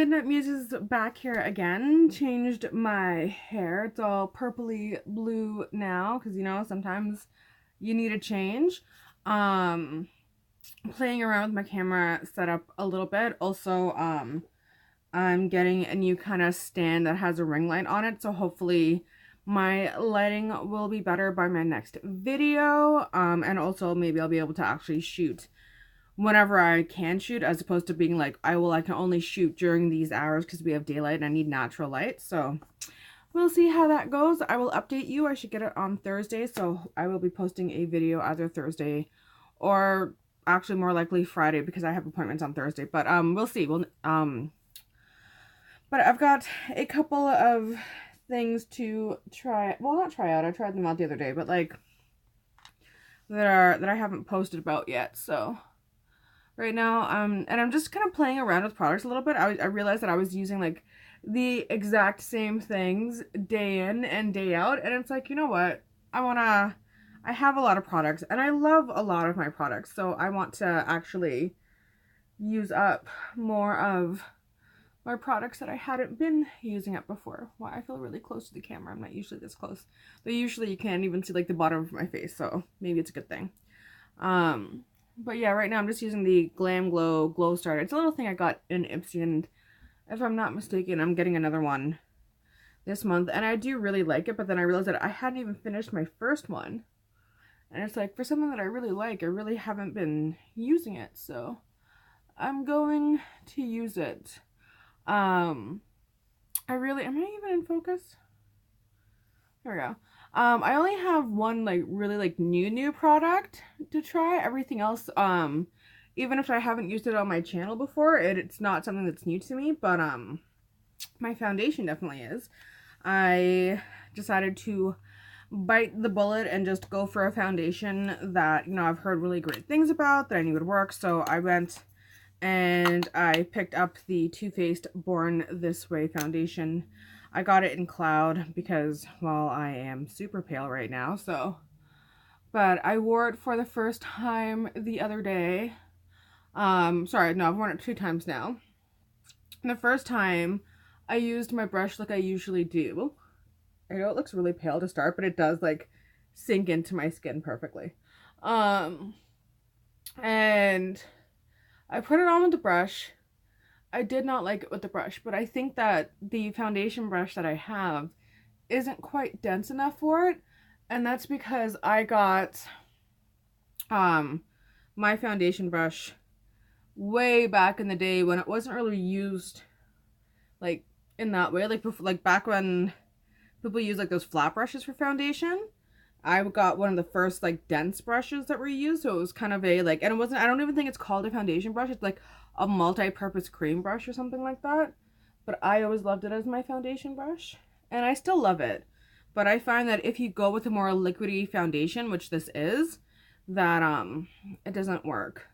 Midnight Muse is back here again. Changed my hair. It's all purpley blue now because, you know, sometimes you need a change. Playing around with my camera setup a little bit. Also, I'm getting a new kind of stand that has a ring light on it, so hopefully my lighting will be better by my next video. And also maybe I'll be able to actually shoot whenever I can shoot, as opposed to being like, I can only shoot during these hours because we have daylight and I need natural light. So we'll see how that goes. I will update you. I should get it on Thursday, so I will be posting a video either Thursday or actually more likely Friday because I have appointments on Thursday. But we'll see. But I've got a couple of things to try. Well, not try out. I tried them out the other day, but like that I haven't posted about yet. So right now, and I'm just kind of playing around with products a little bit. I realized that I was using like the exact same things day in and day out, and it's like, you know what? I have a lot of products, and I love a lot of my products, so I want to actually use up more of my products that I hadn't been using up before. Well, I feel really close to the camera. I'm not usually this close, but usually you can't even see like the bottom of my face, so maybe it's a good thing. But yeah, right now I'm just using the Glam Glow Glow Starter. It's a little thing I got in Ipsy, and if I'm not mistaken, I'm getting another one this month, and I do really like it, but then I realized that I hadn't even finished my first one, and it's like, for something that I really like, I really haven't been using it, so I'm going to use it. Am I even in focus? There we go. I only have one like really like new product to try. Everything else, even if I haven't used it on my channel before, it's not something that's new to me, but my foundation definitely is. I decided to bite the bullet and just go for a foundation that, you know, I've heard really great things about, that I knew would work, so I went and I picked up the Too Faced Born This Way foundation. I got it in Cloud because, well, I am super pale right now, so. But I wore it for the first time the other day. Sorry, no, I've worn it 2 times now. And the first time, I used my brush like I usually do. I know it looks really pale to start, but it does, like, sink into my skin perfectly. And I put it on with the brush. I did not like it with the brush, but I think that the foundation brush that I have isn't quite dense enough for it, and that's because I got my foundation brush way back in the day when it wasn't really used like in that way, like before, like back when people use like those flat brushes for foundation. I got one of the first like dense brushes that were used, so it was kind of a like, and it wasn't, I don't even think it's called a foundation brush, it's like a multi-purpose cream brush or something like that, but I always loved it as my foundation brush, and I still love it. But I find that if you go with a more liquidy foundation, which this is, that it doesn't work.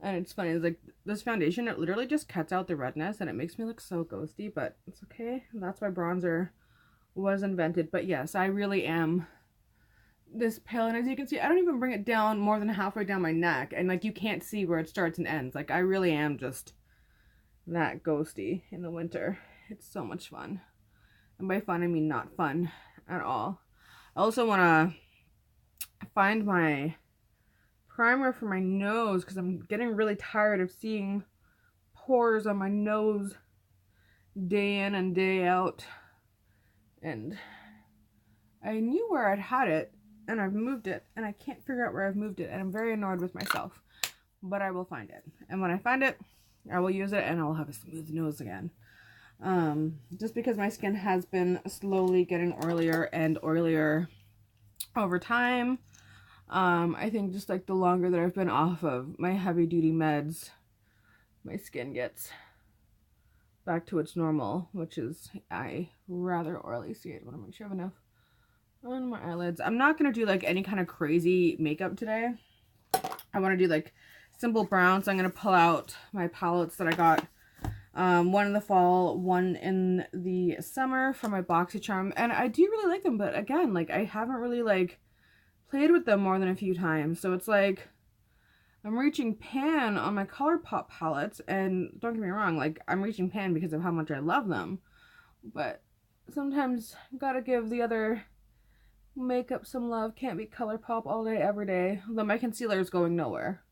And it's funny, it's like this foundation, it literally just cuts out the redness and it makes me look so ghosty, but it's okay. That's why bronzer was invented. But yes, I really am this pale, and as you can see, I don't even bring it down more than halfway down my neck, and like you can't see where it starts and ends. Like I really am just that ghosty in the winter. It's so much fun, and by fun I mean not fun at all. I also want to find my primer for my nose because I'm getting really tired of seeing pores on my nose day in and day out, and I knew where I'd had it and I've moved it, and I can't figure out where I've moved it, and I'm very annoyed with myself, but I will find it, and when I find it I will use it and I'll have a smooth nose again. Just because my skin has been slowly getting oilier and oilier over time. I think just like the longer that I've been off of my heavy duty meds, my skin gets back to its normal, which is a rather oily shade. I want to make sure I have enough on my eyelids. I'm not going to do like any kind of crazy makeup today. I want to do like simple browns. So I'm going to pull out my palettes that I got. One in the fall, one in the summer from my BoxyCharm. And I do really like them, but again, like I haven't really like played with them more than a few times. So it's like, I'm reaching pan on my ColourPop palettes, and don't get me wrong, like, I'm reaching pan because of how much I love them, but sometimes gotta give the other makeup some love. Can't be ColourPop all day, every day. Although my concealer is going nowhere.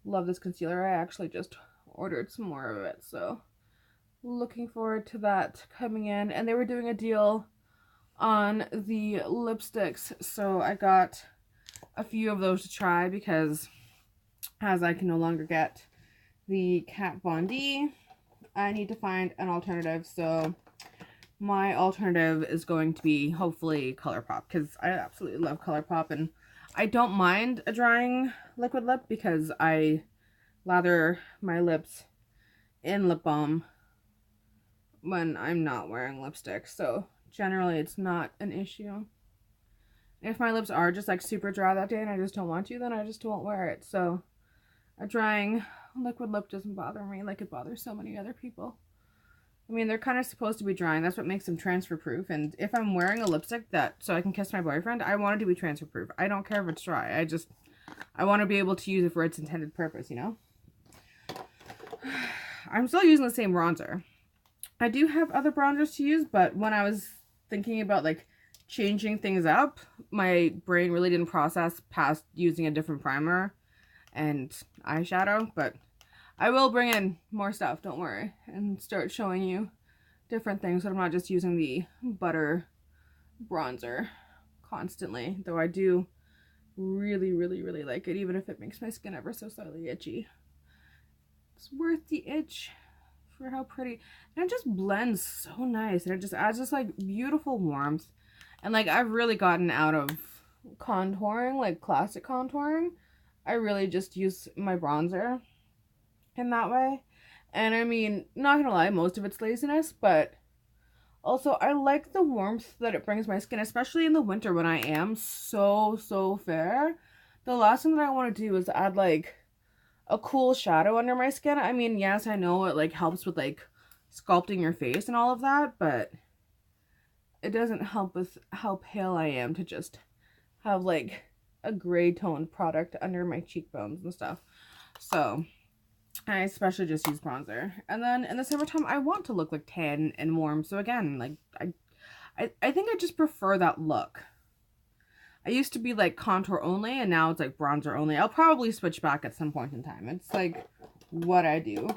Love this concealer. I actually just ordered some more of it, so looking forward to that coming in. And they were doing a deal on the lipsticks, so I got a few of those to try because as I can no longer get the Kat Von D, I need to find an alternative. So my alternative is going to be hopefully ColourPop, because I absolutely love ColourPop, and I don't mind a drying liquid lip because I lather my lips in lip balm when I'm not wearing lipstick, so generally it's not an issue. If my lips are just like super dry that day and I just don't want to, then I just won't wear it. So a drying liquid lip doesn't bother me like it bothers so many other people. I mean, they're kind of supposed to be drying. That's what makes them transfer proof. And if I'm wearing a lipstick that so I can kiss my boyfriend, I want it to be transfer proof. I don't care if it's dry. I want to be able to use it for its intended purpose, you know? I'm still using the same bronzer. I do have other bronzers to use, but when I was thinking about like changing things up, my brain really didn't process past using a different primer and eyeshadow, but I will bring in more stuff, don't worry, and start showing you different things so I'm not just using the butter bronzer constantly, though I do really, really, really like it, even if it makes my skin ever so slightly itchy. It's worth the itch for how pretty, and it just blends so nice, and it just adds this like beautiful warmth. And like, I've really gotten out of contouring, like classic contouring. I really just use my bronzer in that way. And I mean, not gonna lie, most of it's laziness, but also I like the warmth that it brings my skin, especially in the winter when I am so fair. The last thing that I want to do is add like a cool shadow under my skin. I mean, yes, I know it like helps with like sculpting your face and all of that, but it doesn't help with how pale I am to just have like a gray toned product under my cheekbones and stuff. So I especially just use bronzer. And then in the summertime, I want to look like tan and warm. So again, like I think I just prefer that look. I used to be like contour only, and now it's like bronzer only. I'll probably switch back at some point in time. It's like what I do.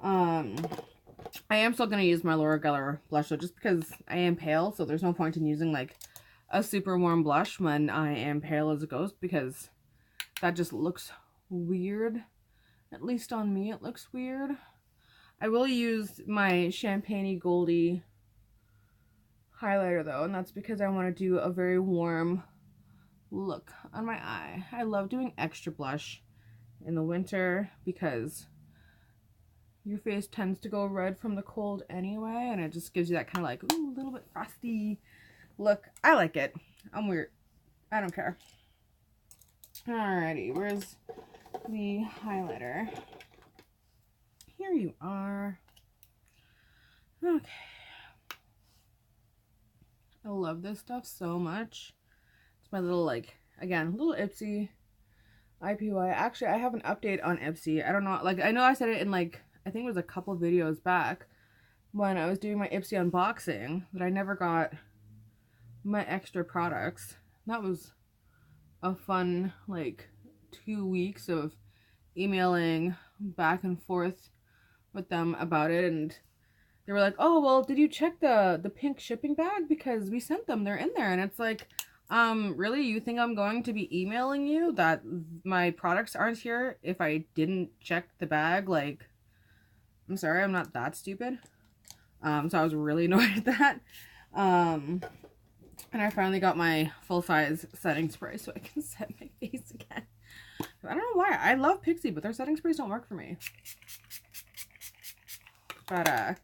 I am still going to use my Laura Geller blush though, just because I am pale, so there's no point in using like a super warm blush when I am pale as a ghost, because that just looks weird. At least on me it looks weird. I will use my Champagne Goldie highlighter though, and that's because I want to do a very warm look on my eye. I love doing extra blush in the winter because your face tends to go red from the cold anyway, and it just gives you that kind of like, ooh, a little bit frosty look. I like it. I'm weird. I don't care. Alrighty, where's the highlighter? Here you are. Okay. I love this stuff so much. It's my little, like, again, little Ipsy IPY. Actually, I have an update on Ipsy. I don't know, like, I know I said it in, like, I think it was a couple videos back when I was doing my Ipsy unboxing that I never got my extra products. That was a fun, like, 2 weeks of emailing back and forth with them about it, and they were like, oh, well, did you check the pink shipping bag? Because we sent them, they're in there. And it's like, really? You think I'm going to be emailing you that my products aren't here if I didn't check the bag? Like, I'm sorry, I'm not that stupid. So I was really annoyed at that. And I finally got my full-size setting spray so I can set my face again. I don't know why. I love Pixie, but their setting sprays don't work for me. But,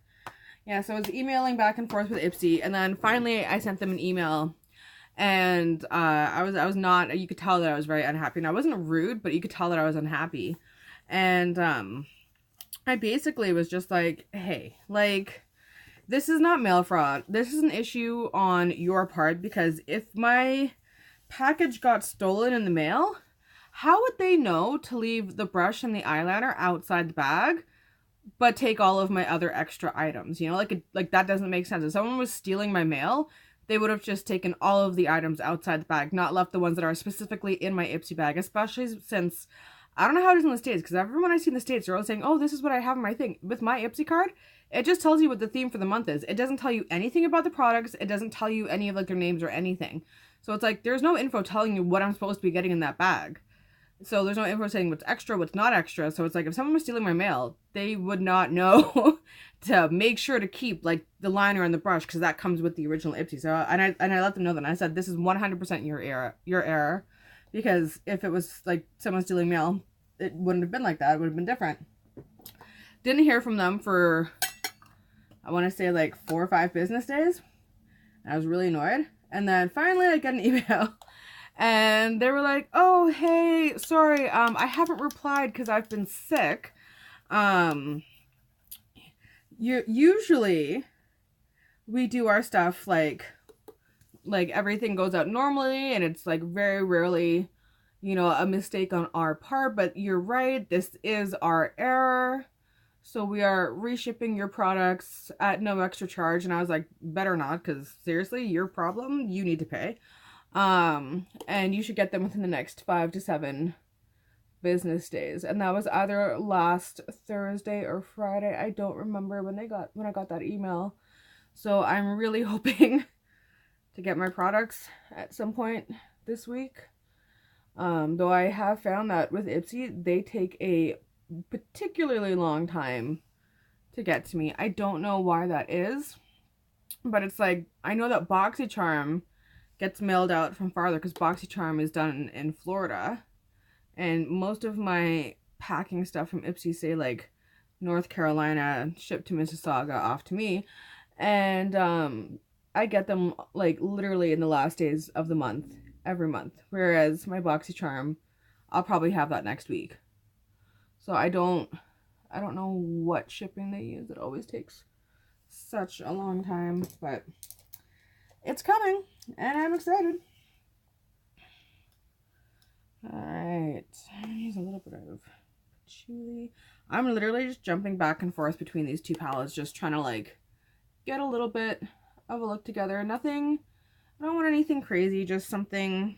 yeah, so I was emailing back and forth with Ipsy, and then finally I sent them an email, and I was not, you could tell that I was very unhappy. And I wasn't rude, but you could tell that I was unhappy. And I basically was just like, hey, like, this is not mail fraud. This is an issue on your part, because if my package got stolen in the mail, how would they know to leave the brush and the eyeliner outside the bag, but take all of my other extra items? You know, like that doesn't make sense. If someone was stealing my mail, they would have just taken all of the items outside the bag, not left the ones that are specifically in my Ipsy bag, especially since I don't know how it is in the States, because everyone I see in the States are all saying, oh, this is what I have in my thing. With my Ipsy card, it just tells you what the theme for the month is. It doesn't tell you anything about the products. It doesn't tell you any of like their names or anything. So it's like, there's no info telling you what I'm supposed to be getting in that bag. So there's no info saying what's extra, what's not extra. So it's like, if someone was stealing my mail, they would not know to make sure to keep like the liner and the brush, because that comes with the original Ipsy. So and I let them know that. And I said, this is 100% your error, because if it was like someone stealing mail, it wouldn't have been like that. It would have been different. Didn't hear from them for, I want to say like 4 or 5 business days. I was really annoyed. And then finally I got an email. And they were like, oh, hey, sorry, I haven't replied because I've been sick. Usually we do our stuff like everything goes out normally, and it's like very rarely, you know, a mistake on our part, but you're right, this is our error. So we are reshipping your products at no extra charge. And I was like, better not, because seriously, your problem, you need to pay. And you should get them within the next 5 to 7 business days. And that was either last Thursday or Friday. I don't remember when I got that email. So I'm really hoping to get my products at some point this week. Though I have found that with Ipsy, they take a particularly long time to get to me. I don't know why that is, but it's like, I know that BoxyCharm gets mailed out from farther, because BoxyCharm is done in Florida, and most of my packing stuff from Ipsy say like North Carolina, shipped to Mississauga, off to me, and I get them like literally in the last days of the month, every month, whereas my BoxyCharm, I'll probably have that next week. So I don't know what shipping they use. It always takes such a long time, but it's coming, and I'm excited. Alright, use a little bit of patchouli. I'm literally just jumping back and forth between these 2 palettes, just trying to like get a little bit of a look together. Nothing, I don't want anything crazy, just something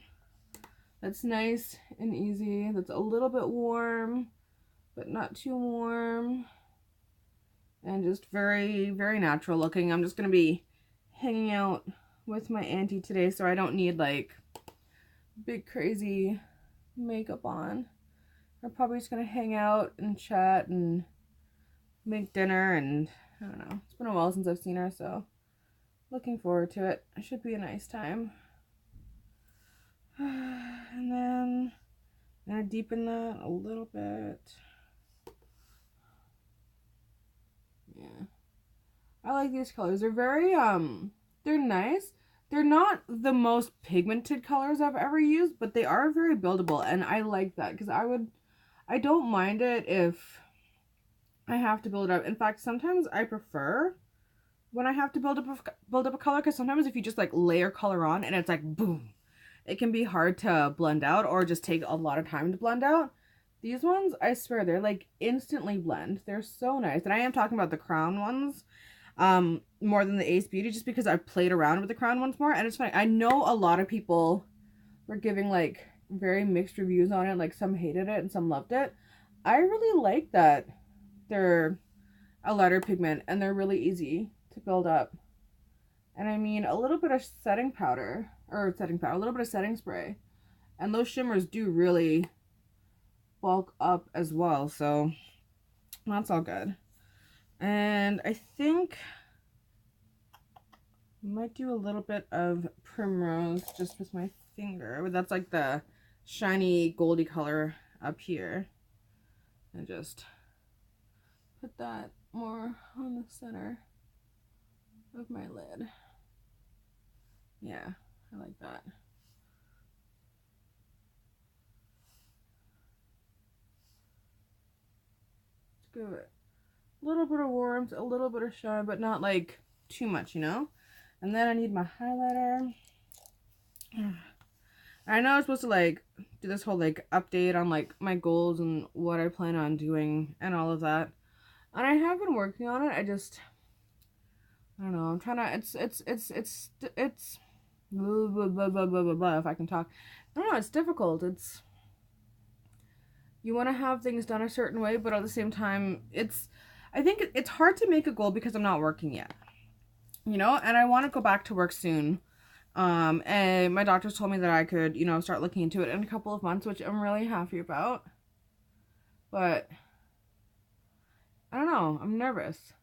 that's nice and easy, that's a little bit warm, but not too warm, and just very, very natural looking. I'm just going to be hanging out with my auntie today, so I don't need like big crazy makeup on. I'm probably just gonna hang out and chat and make dinner, and I don't know, it's been a while since I've seen her, so looking forward to it. It should be a nice time. And then I'm gonna deepen that a little bit. Yeah, I like these colors. They're very they're nice. They're not the most pigmented colors I've ever used, but they are very buildable, and I like that, because I don't mind it if I have to build it up. In fact, sometimes I prefer when I have to build up a color, because sometimes if you just like layer color on and it's like boom, it can be hard to blend out, or just take a lot of time to blend out. These ones, I swear, they're like instantly blend. They're so nice. And I am talking about the Crown ones more than the Ace Beauty, just because I've played around with the Crown ones more. And it's funny, I know a lot of people were giving like very mixed reviews on it. Like some hated it and some loved it. I really like that they're a lighter pigment and they're really easy to build up. And I mean, a little bit of setting powder, a little bit of setting spray, and those shimmers do really bulk up as well, so that's all good. And I think I might do a little bit of Primrose just with my finger, but that's like the shiny goldy color up here, and just put that more on the center of my lid. Yeah, I like that. Give it a little bit of warmth, a little bit of shine, but not like too much, you know? And then I need my highlighter. I know I'm supposed to like do this whole like update on like my goals and what I plan on doing and all of that. And I have been working on it. I don't know. I'm trying to. It's. Blah, blah, blah, blah, blah, blah, blah, if I can talk. I don't know. It's difficult. It's. You want to have things done a certain way, but at the same time, it's. I think it's hard to make a goal because I'm not working yet. You know, and I want to go back to work soon. And my doctors told me that I could, you know, start looking into it in a couple of months, which I'm really happy about. But I don't know. I'm nervous.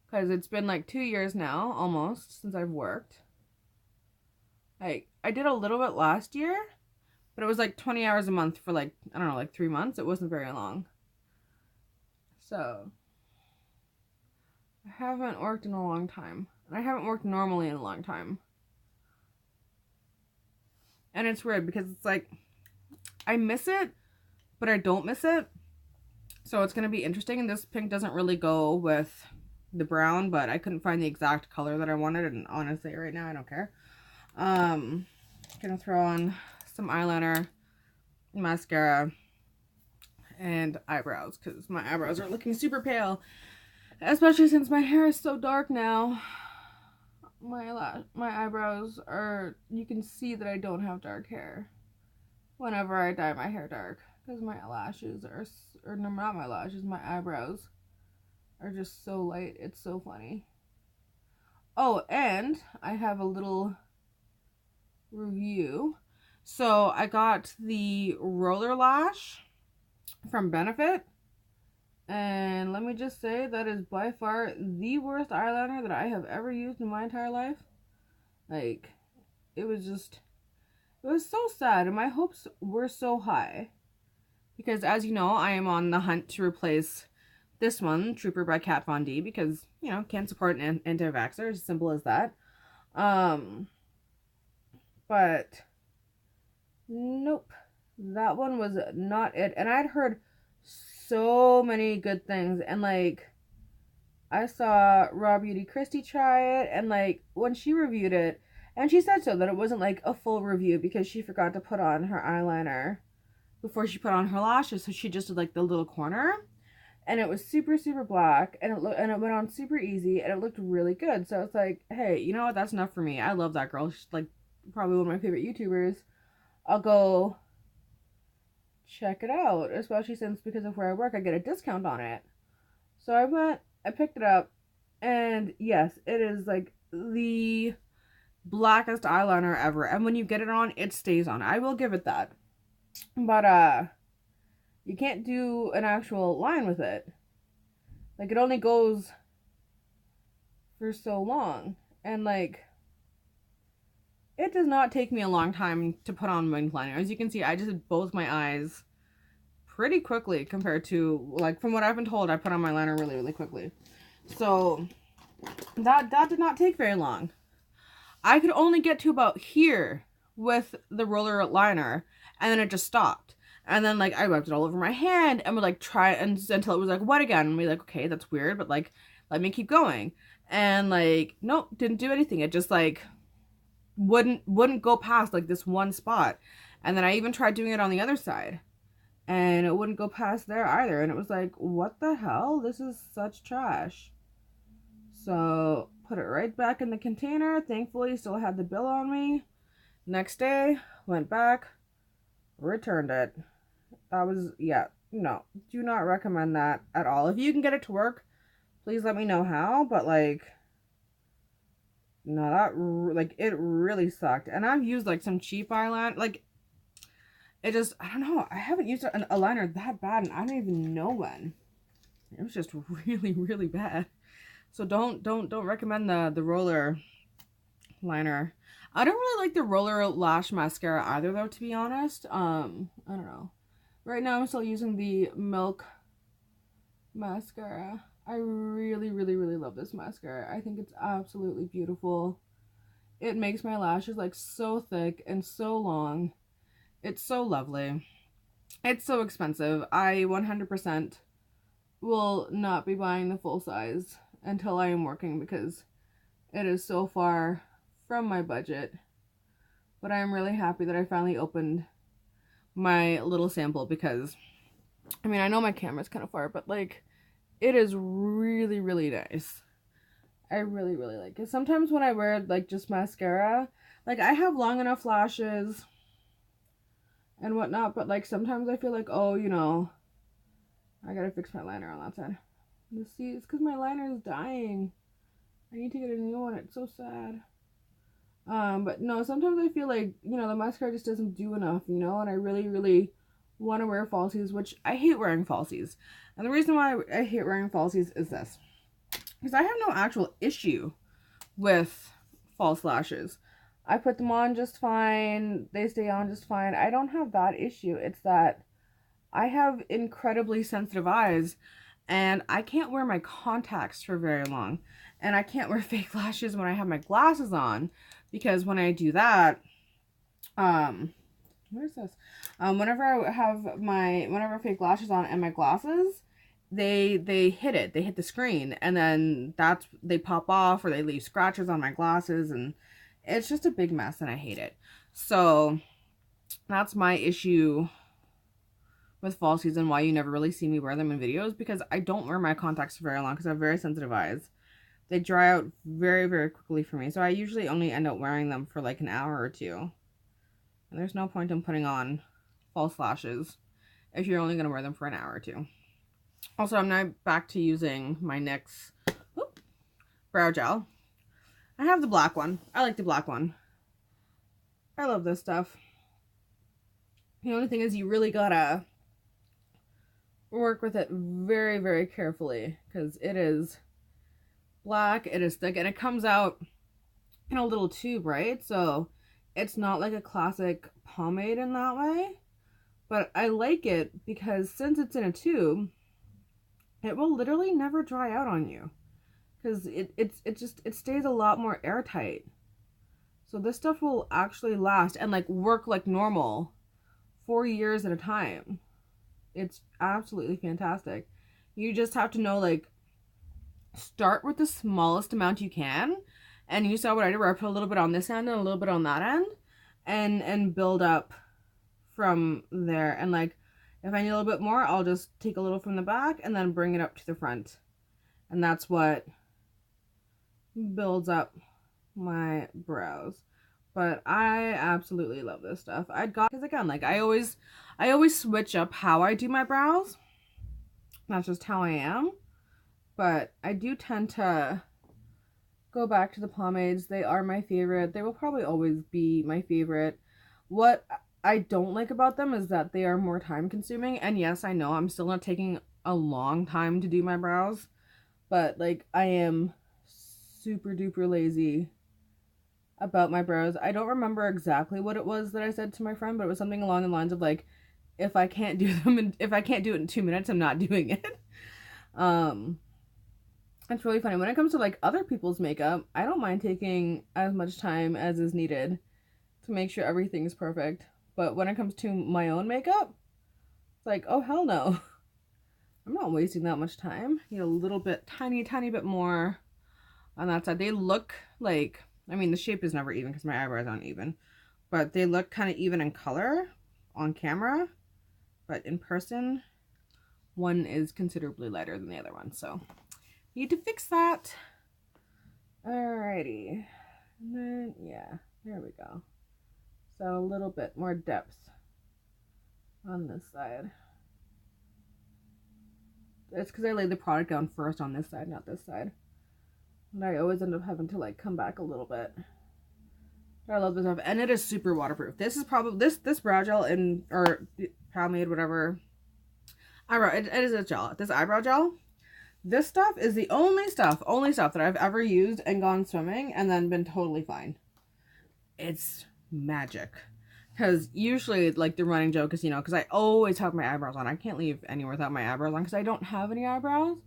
Because it's been like 2 years now, almost, since I've worked. Like, I did a little bit last year, but it was like 20 hours a month for like, I don't know, like 3 months. It wasn't very long. So, I haven't worked in a long time. And I haven't worked normally in a long time. And it's weird because it's like, I miss it, but I don't miss it. So it's going to be interesting. And this pink doesn't really go with the brown, but I couldn't find the exact color that I wanted, and honestly right now I don't care. Gonna throw on some eyeliner, mascara, and eyebrows because my eyebrows are looking super pale, especially since my hair is so dark now. My eyebrows are, you can see that I don't have dark hair whenever I dye my hair dark because my lashes are, or no, not my lashes, my eyebrows are just so light. It's so funny. Oh, and I have a little review. So I got the roller lash from Benefit. And let me just say that is by far the worst eyeliner that I have ever used in my entire life. Like, it was so sad. And my hopes were so high. Because as you know, I am on the hunt to replace this one, Trooper by Kat Von D, because, you know, can't support an anti-vaxxer, as simple as that. But nope, that one was not it. And I'd heard so many good things, and like, I saw Raw Beauty Christy try it, and like, when she reviewed it, and she said so, that it wasn't like a full review because she forgot to put on her eyeliner before she put on her lashes, so she just did like the little corner. And it was super, super black, and it went on super easy, and it looked really good. So it's like, hey, you know what? That's enough for me. I love that girl. She's like probably one of my favorite YouTubers. I'll go check it out, especially since because of where I work, I get a discount on it. So I picked it up, and yes, it is like the blackest eyeliner ever. And when you get it on, it stays on. I will give it that. But you can't do an actual line with it. Like, it only goes for so long. And, like, it does not take me a long time to put on winged liner. As you can see, I just did both my eyes pretty quickly compared to, like, from what I've been told, I put on my liner really, really quickly. So, that did not take very long. I could only get to about here with the roller liner, and then it just stopped. And then, like, I wiped it all over my hand and would, like, try until it was, like, wet again. And be like, okay, that's weird, but, like, let me keep going. And, like, nope, didn't do anything. It just, like, wouldn't go past, like, this one spot. And then I even tried doing it on the other side. And it wouldn't go past there either. And it was like, what the hell? This is such trash. So, put it right back in the container. Thankfully, still had the bill on me. Next day, went back, returned it. That was, yeah, no, do not recommend that at all. If you can get it to work, please let me know how, but like, no, like, it really sucked. And I've used like some cheap eyeliner, like, it just, I don't know, I haven't used a liner that bad, and I don't even know when. It was just really, really bad. So don't recommend the roller liner. I don't really like the roller lash mascara either, though, to be honest. I don't know. Right now, I'm still using the Milk mascara. I really, really, really love this mascara. I think it's absolutely beautiful. It makes my lashes, like, so thick and so long. It's so lovely. It's so expensive. I 100% will not be buying the full size until I am working because it is so far from my budget. But I am really happy that I finally opened my little sample because, I mean, I know my camera's kind of far, but like, it is really, really nice. I really, really like it. Sometimes when I wear like just mascara, like I have long enough lashes and whatnot, but like sometimes I feel like, oh, you know, I gotta fix my liner on that side. You see, it's because my liner is dying. I need to get a new one. It's so sad. But no, sometimes I feel like, you know, the mascara just doesn't do enough, you know, and I really, really want to wear falsies, which I hate wearing falsies. And the reason why I hate wearing falsies is this. Because I have no actual issue with false lashes. I put them on just fine. They stay on just fine. I don't have that issue. It's that I have incredibly sensitive eyes and I can't wear my contacts for very long. And I can't wear fake lashes when I have my glasses on because when I do that, what is this? Whenever I have whenever fake lashes on and my glasses, they hit the screen, and then they pop off or they leave scratches on my glasses, and it's just a big mess and I hate it. So that's my issue with falsies and why you never really see me wear them in videos, because I don't wear my contacts for very long because I have very sensitive eyes. They dry out very, very quickly for me. So I usually only end up wearing them for like an hour or two. And there's no point in putting on false lashes if you're only going to wear them for an hour or two. Also, I'm now back to using my NYX brow gel. I have the black one. I like the black one. I love this stuff. The only thing is you really gotta work with it very, very carefully because it is black, it is thick, and it comes out in a little tube, right? So it's not like a classic pomade in that way, but I like it because since it's in a tube, it will literally never dry out on you because it stays a lot more airtight. So this stuff will actually last and like work like normal 4 years at a time. It's absolutely fantastic. You just have to know, like, start with the smallest amount you can, and you saw what I did where I put a little bit on this end and a little bit on that end, and build up from there. And like, if I need a little bit more, I'll just take a little from the back and then bring it up to the front, and that's what builds up my brows. But I absolutely love this stuff. Because again, like I always switch up how I do my brows. That's just how I am. But I do tend to go back to the pomades. They are my favorite. They will probably always be my favorite. What I don't like about them is that they are more time consuming. And yes, I know I'm still not taking a long time to do my brows. But like I am super duper lazy about my brows. I don't remember exactly what it was that I said to my friend, but it was something along the lines of like, if I can't do it in 2 minutes, I'm not doing it. It's really funny. When it comes to like other people's makeup, I don't mind taking as much time as is needed to make sure everything is perfect. But when it comes to my own makeup, it's like, oh hell no. I'm not wasting that much time. Need a little bit, tiny bit more on that side. They look like, I mean, the shape is never even because my eyebrows aren't even, but they look kind of even in color on camera, but in person, one is considerably lighter than the other one, so need to fix that. Alrighty, and then, yeah, there we go. So a little bit more depth on this side. It's because I laid the product down first on this side, not this side. And I always end up having to like come back a little bit. But I love this stuff, and it is super waterproof. This is probably this brow gel or pomade, whatever. Eyebrow. It is a gel. This eyebrow gel. This stuff is the only stuff that I've ever used and gone swimming and then been totally fine. It's magic. Because usually, like, the running joke is, you know, because I always have my eyebrows on. I can't leave anywhere without my eyebrows on because I don't have any eyebrows.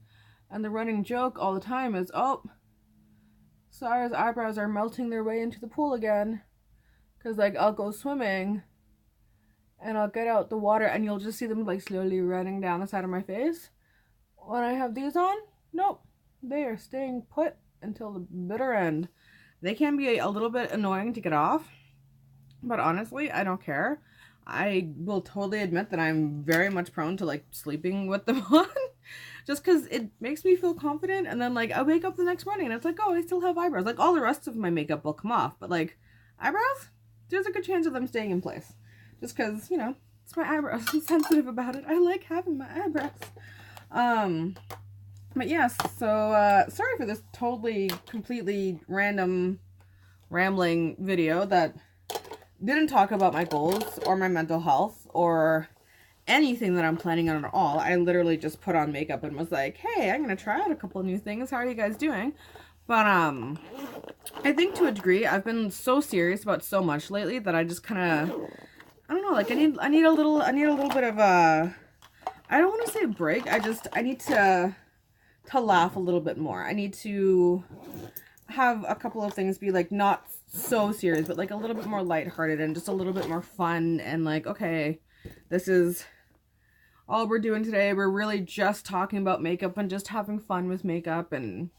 And the running joke all the time is, oh, Sarah's eyebrows are melting their way into the pool again. Because, like, I'll go swimming and I'll get out the water and you'll just see them, like, slowly running down the side of my face. When I have these on, nope. They are staying put until the bitter end. They can be a little bit annoying to get off. But honestly, I don't care. I will totally admit that I'm very much prone to like sleeping with them on just because it makes me feel confident. And then like I wake up the next morning and it's like, oh, I still have eyebrows. Like all the rest of my makeup will come off, but like eyebrows, there's a good chance of them staying in place just because, you know, it's my eyebrows. I'm sensitive about it. I like having my eyebrows. But yes, so sorry for this totally, completely random, rambling video that didn't talk about my goals or my mental health or anything that I'm planning on at all. I literally just put on makeup and was like, hey, I'm gonna try out a couple of new things. How are you guys doing? But I think to a degree I've been so serious about so much lately that I just kind of, I don't know, like I need a little bit of a, I don't want to say a break. I need to laugh a little bit more. I need to have a couple of things be like not so serious, but like a little bit more lighthearted and just a little bit more fun and like, okay, this is all we're doing today. We're really just talking about makeup and just having fun with makeup. And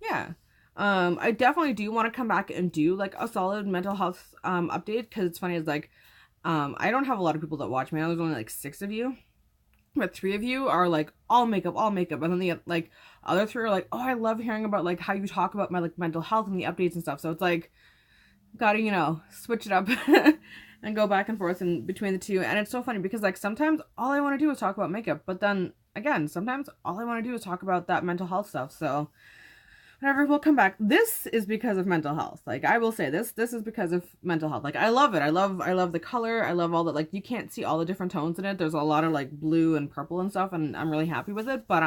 yeah, I definitely do want to come back and do like a solid mental health update, because it's funny, it's like I don't have a lot of people that watch me. I know there's only like 6 of you, but 3 of you are like all makeup, and then the like other 3 are like, oh, I love hearing about like how you talk about my like mental health and the updates and stuff. So it's like, gotta, you know, switch it up and go back and forth in between the 2. And it's so funny because like sometimes all I want to do is talk about makeup, but then again, sometimes all I want to do is talk about that mental health stuff. So whatever, we'll come back. This is because of mental health. Like I will say this is because of mental health. Like I love it. I love the color. I love all the, like, you can't see all the different tones in it. There's a lot of like blue and purple and stuff, and I'm really happy with it. But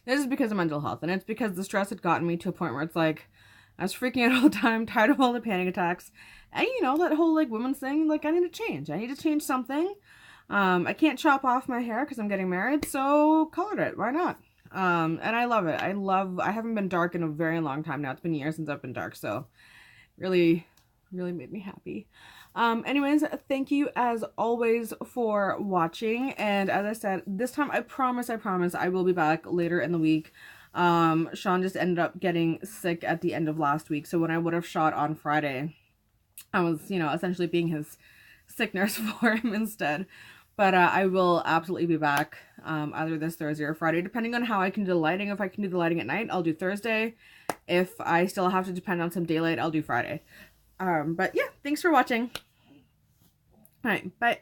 this is because of mental health, and it's because the stress had gotten me to a point where it's like I was freaking out all the time, tired of all the panic attacks. And you know, that whole like women's thing, like I need to change. I need to change something. I can't chop off my hair because I'm getting married, so colored it. Why not? And I love it. I haven't been dark in a very long time now. It's been years since I've been dark, so really, really made me happy. Anyways, thank you as always for watching. And as I said, this time I promise I will be back later in the week. Sean just ended up getting sick at the end of last week, so when I would have shot on Friday, I was, you know, essentially being his sick nurse for him instead. But I will absolutely be back either this Thursday or Friday, depending on how I can do the lighting. If I can do the lighting at night, I'll do Thursday. If I still have to depend on some daylight, I'll do Friday. But yeah, thanks for watching. All right, bye.